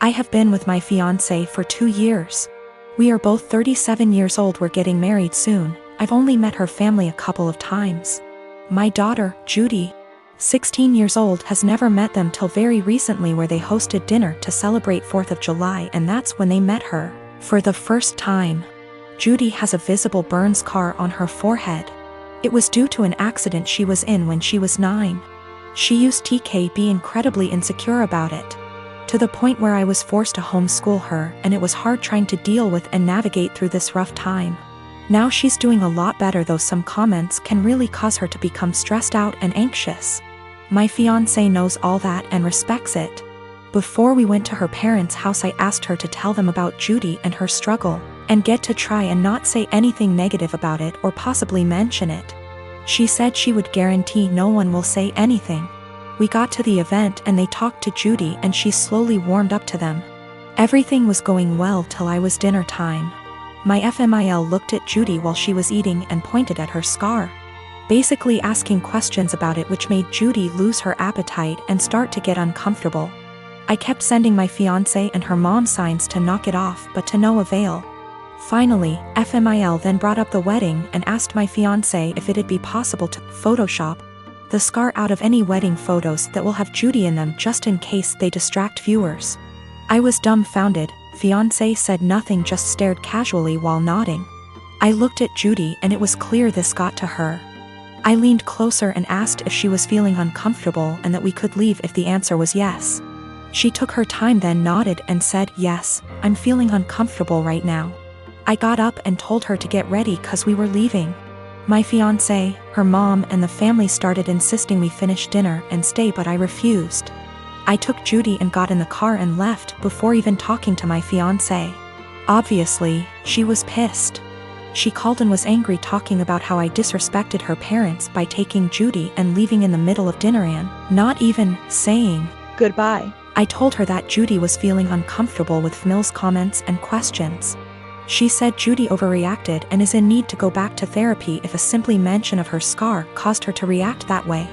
I have been with my fiancé for 2 years. We are both 37 years old. We're getting married soon. I've only met her family a couple of times. My daughter, Judy, 16 years old, has never met them till very recently, where they hosted dinner to celebrate 4th of July, and that's when they met her for the first time. Judy has a visible burn scar on her forehead. It was due to an accident she was in when she was 9. She used to be incredibly insecure about it, to the point where I was forced to homeschool her, and it was hard trying to deal with and navigate through this rough time. Now she's doing a lot better, though some comments can really cause her to become stressed out and anxious. My fiancé knows all that and respects it. Before we went to her parents' house, I asked her to tell them about Judy and her struggle, and get to try and not say anything negative about it or possibly mention it. She said she would guarantee no one will say anything. We got to the event and they talked to Judy, and she slowly warmed up to them. Everything was going well till I was dinner time. My FMIL looked at Judy while she was eating and pointed at her scar, basically asking questions about it, which made Judy lose her appetite and start to get uncomfortable. I kept sending my fiancé and her mom signs to knock it off, but to no avail. Finally, FMIL then brought up the wedding and asked my fiancé if it'd be possible to Photoshop the scar out of any wedding photos that will have Judy in them, just in case they distract viewers. I was dumbfounded. Fiancé said nothing, just stared casually while nodding. I looked at Judy and it was clear this got to her. I leaned closer and asked if she was feeling uncomfortable and that we could leave if the answer was yes. She took her time, then nodded and said, "Yes, I'm feeling uncomfortable right now." I got up and told her to get ready cause we were leaving. My fiancé, her mom and the family started insisting we finish dinner and stay, but I refused. I took Judy and got in the car and left before even talking to my fiancé. Obviously, she was pissed. She called and was angry, talking about how I disrespected her parents by taking Judy and leaving in the middle of dinner and not even saying goodbye. I told her that Judy was feeling uncomfortable with Mills' comments and questions. She said Judy overreacted and is in need to go back to therapy if a simply mention of her scar caused her to react that way.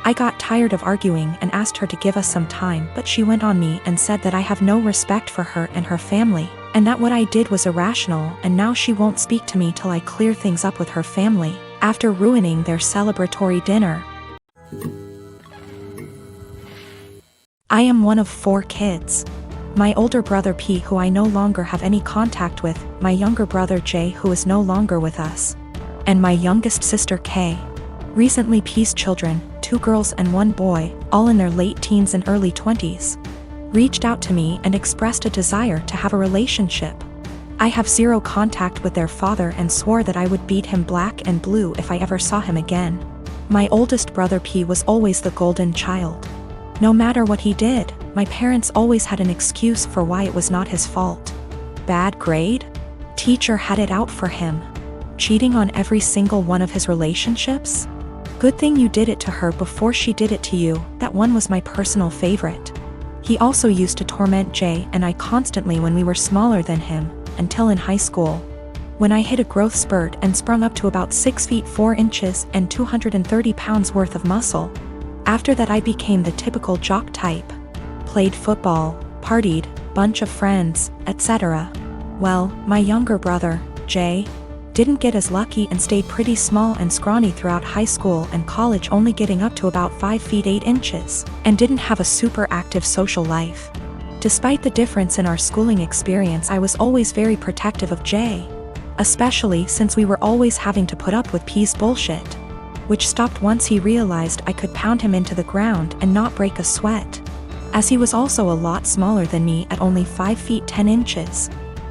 I got tired of arguing and asked her to give us some time, but she went on me and said that I have no respect for her and her family, and that what I did was irrational, and now she won't speak to me till I clear things up with her family, after ruining their celebratory dinner. I am one of 4 kids. My older brother P, who I no longer have any contact with, my younger brother J, who is no longer with us, and my youngest sister K. Recently, P's children, 2 girls and 1 boy, all in their late teens and early 20s, reached out to me and expressed a desire to have a relationship. I have 0 contact with their father and swore that I would beat him black and blue if I ever saw him again. My oldest brother P was always the golden child. No matter what he did, my parents always had an excuse for why it was not his fault. Bad grade? Teacher had it out for him. Cheating on every single one of his relationships? Good thing you did it to her before she did it to you. That one was my personal favorite. He also used to torment Jay and I constantly when we were smaller than him, until in high school, when I hit a growth spurt and sprung up to about 6 feet 4 inches and 230 pounds worth of muscle. After that I became the typical jock type. Played football, partied, bunch of friends, etc. Well, my younger brother, Jay, didn't get as lucky and stayed pretty small and scrawny throughout high school and college, only getting up to about 5 feet 8 inches, and didn't have a super active social life. Despite the difference in our schooling experience, I was always very protective of Jay, especially since we were always having to put up with P's bullshit, which stopped once he realized I could pound him into the ground and not break a sweat, as he was also a lot smaller than me at only 5 feet 10 inches.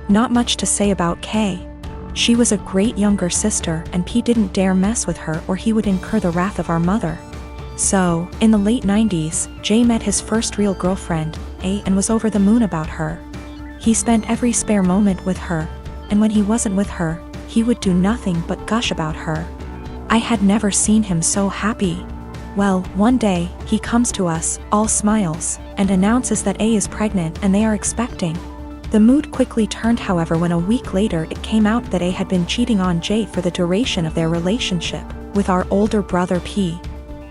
Not much to say about Kay. She was a great younger sister and P didn't dare mess with her or he would incur the wrath of our mother. So, in the late 90s, Jay met his first real girlfriend, A, and was over the moon about her. He spent every spare moment with her, and when he wasn't with her, he would do nothing but gush about her. I had never seen him so happy. Well, one day, he comes to us, all smiles, and announces that A is pregnant and they are expecting. The mood quickly turned, however, when a week later it came out that A had been cheating on Jay for the duration of their relationship, with our older brother P.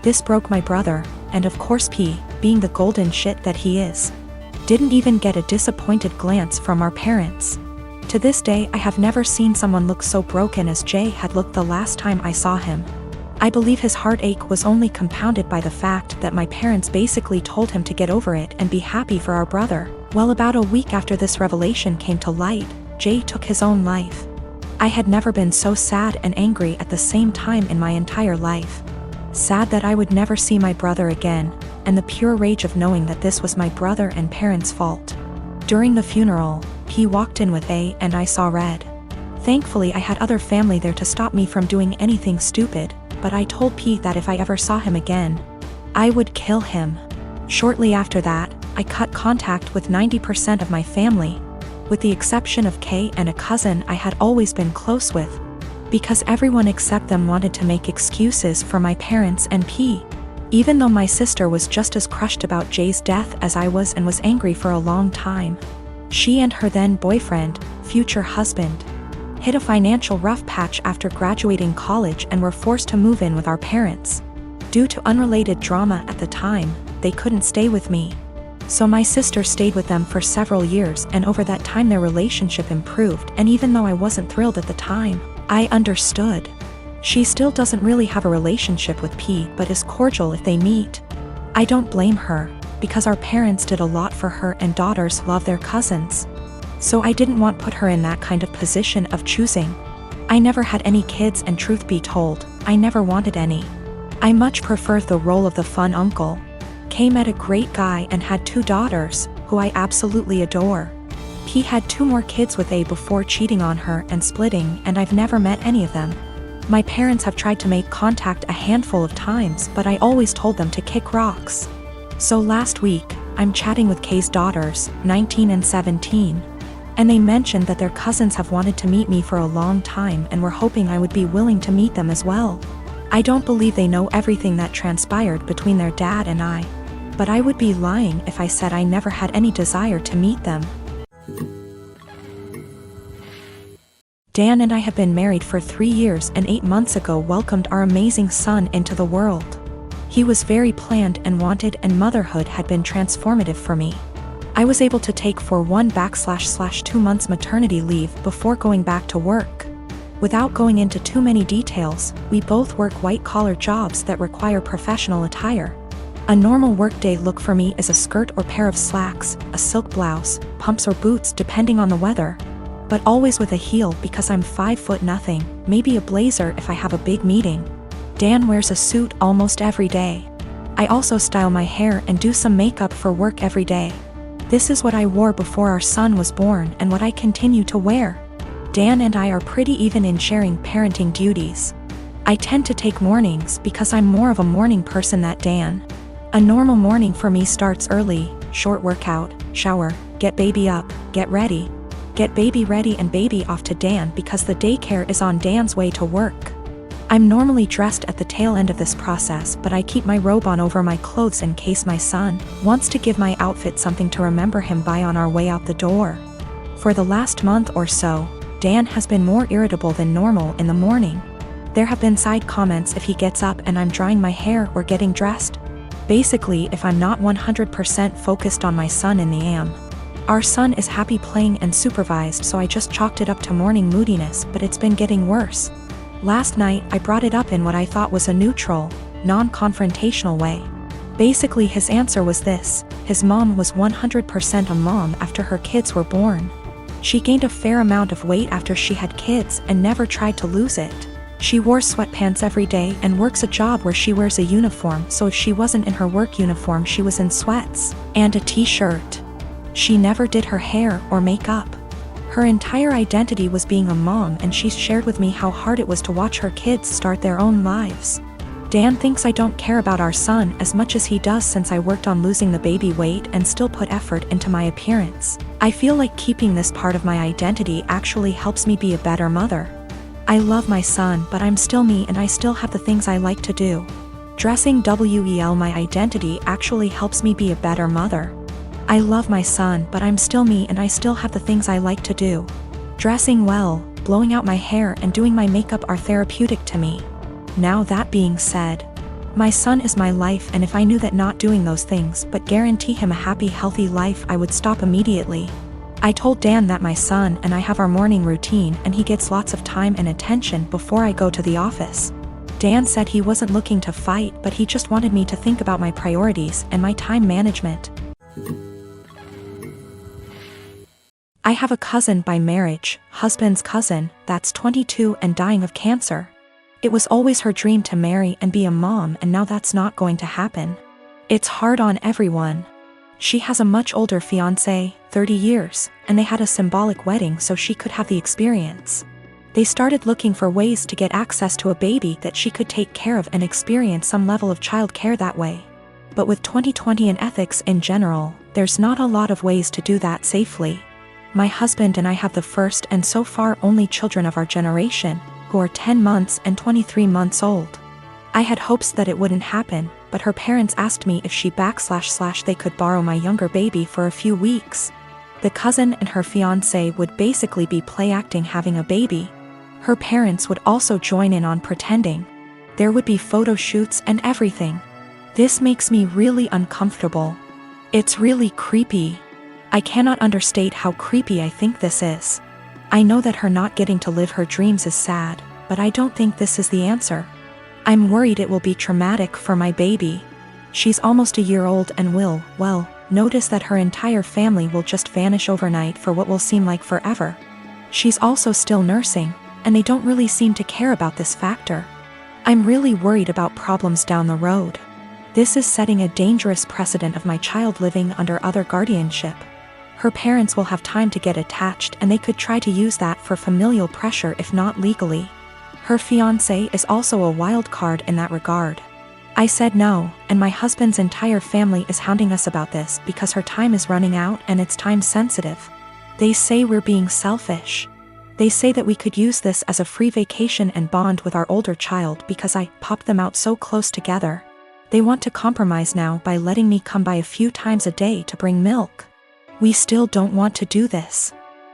This broke my brother, and of course P, being the golden shit that he is, Didn't even get a disappointed glance from our parents. To this day, I have never seen someone look so broken as Jay had looked the last time I saw him. I believe his heartache was only compounded by the fact that my parents basically told him to get over it and be happy for our brother. Well, about a week after this revelation came to light, Jay took his own life. I had never been so sad and angry at the same time in my entire life. Sad that I would never see my brother again, and the pure rage of knowing that this was my brother and parents' fault. During the funeral, he walked in with A and I saw red. Thankfully, I had other family there to stop me from doing anything stupid, but I told P that if I ever saw him again, I would kill him. Shortly after that, I cut contact with 90% of my family, with the exception of K and a cousin I had always been close with, because everyone except them wanted to make excuses for my parents and P. Even though my sister was just as crushed about Jay's death as I was and was angry for a long time. She and her then boyfriend, future husband, hit a financial rough patch after graduating college and were forced to move in with our parents. Due to unrelated drama at the time, they couldn't stay with me. So my sister stayed with them for several years, and over that time their relationship improved, and even though I wasn't thrilled at the time, I understood. She still doesn't really have a relationship with P, but is cordial if they meet. I don't blame her, because our parents did a lot for her and daughters love their cousins. So I didn't want to put her in that kind of position of choosing. I never had any kids, and truth be told, I never wanted any. I much preferred the role of the fun uncle. Kay met a great guy and had 2 daughters, who I absolutely adore. P had 2 more kids with A before cheating on her and splitting, and I've never met any of them. My parents have tried to make contact a handful of times, but I always told them to kick rocks. So last week, I'm chatting with Kay's daughters, 19 and 17. And they mentioned that their cousins have wanted to meet me for a long time and were hoping I would be willing to meet them as well. I don't believe they know everything that transpired between their dad and I, but I would be lying if I said I never had any desire to meet them. Dan and I have been married for 3 years and 8 months ago welcomed our amazing son into the world. He was very planned and wanted, and motherhood had been transformative for me. I was able to take for 1/2 months maternity leave before going back to work. Without going into too many details, we both work white-collar jobs that require professional attire. A normal workday look for me is a skirt or pair of slacks, a silk blouse, pumps or boots depending on the weather, but always with a heel because I'm 5'0", maybe a blazer if I have a big meeting. Dan wears a suit almost every day. I also style my hair and do some makeup for work every day. This is what I wore before our son was born and what I continue to wear. Dan and I are pretty even in sharing parenting duties. I tend to take mornings because I'm more of a morning person than Dan. A normal morning for me starts early, short workout, shower, get baby up, get baby ready and baby off to Dan because the daycare is on Dan's way to work. I'm normally dressed at the tail end of this process, but I keep my robe on over my clothes in case my son wants to give my outfit something to remember him by on our way out the door. For the last month or so, Dan has been more irritable than normal in the morning. There have been side comments if he gets up and I'm drying my hair or getting dressed. Basically, if I'm not 100% focused on my son in the AM. Our son is happy playing and supervised, so I just chalked it up to morning moodiness, but it's been getting worse. Last night, I brought it up in what I thought was a neutral, non-confrontational way. Basically, his answer was this: his mom was 100% a mom after her kids were born. She gained a fair amount of weight after she had kids and never tried to lose it. She wore sweatpants every day and works a job where she wears a uniform, so if she wasn't in her work uniform she was in sweats and a t-shirt. She never did her hair or makeup. Her entire identity was being a mom, and she's shared with me how hard it was to watch her kids start their own lives. Dan thinks I don't care about our son as much as he does since I worked on losing the baby weight and still put effort into my appearance. I feel like keeping this part of my identity actually helps me be a better mother. I love my son, but I'm still me and I still have the things I like to do. Dressing well my identity actually helps me be a better mother. I love my son, but I'm still me and I still have the things I like to do. Dressing well, blowing out my hair and doing my makeup are therapeutic to me. Now that being said, My son is my life, and if I knew that not doing those things but guarantee him a happy, healthy life, I would stop immediately. I told Dan that my son and I have our morning routine and he gets lots of time and attention before I go to the office. Dan said he wasn't looking to fight, but he just wanted me to think about my priorities and my time management. I have a cousin by marriage, husband's cousin, that's 22 and dying of cancer. It was always her dream to marry and be a mom, and now that's not going to happen. It's hard on everyone. She has a much older fiancé, 30 years, and they had a symbolic wedding so she could have the experience. They started looking for ways to get access to a baby that she could take care of and experience some level of child care that way. But with 2020 and ethics in general, there's not a lot of ways to do that safely. My husband and I have the first and so far only children of our generation, who are 10 months and 23 months old. I had hopes that it wouldn't happen, but her parents asked me if she they could borrow my younger baby for a few weeks. The cousin and her fiancé would basically be play acting having a baby. Her parents would also join in on pretending. There would be photo shoots and everything. This makes me really uncomfortable. It's really creepy. I cannot understate how creepy I think this is. I know that her not getting to live her dreams is sad, but I don't think this is the answer. I'm worried it will be traumatic for my baby. She's almost a year old and will, well, notice that her entire family will just vanish overnight for what will seem like forever. She's also still nursing, and they don't really seem to care about this factor. I'm really worried about problems down the road. This is setting a dangerous precedent of my child living under other guardianship. Her parents will have time to get attached, and they could try to use that for familial pressure if not legally. Her fiancé is also a wild card in that regard. I said no, and my husband's entire family is hounding us about this because her time is running out and it's time sensitive. They say we're being selfish. They say that we could use this as a free vacation and bond with our older child because I popped them out so close together. They want to compromise now by letting me come by a few times a day to bring milk. We still don't want to do this.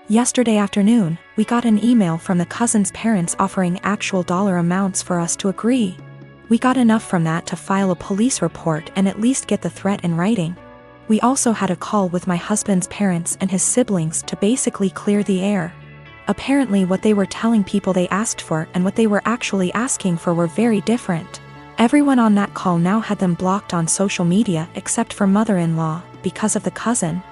Yesterday afternoon, we got an email from the cousin's parents offering actual dollar amounts for us to agree. We got enough from that to file a police report and at least get the threat in writing. We also had a call with my husband's parents and his siblings to basically clear the air. Apparently what they were telling people they asked for and what they were actually asking for were very different. Everyone on that call now had them blocked on social media except for mother-in-law, because of the cousin.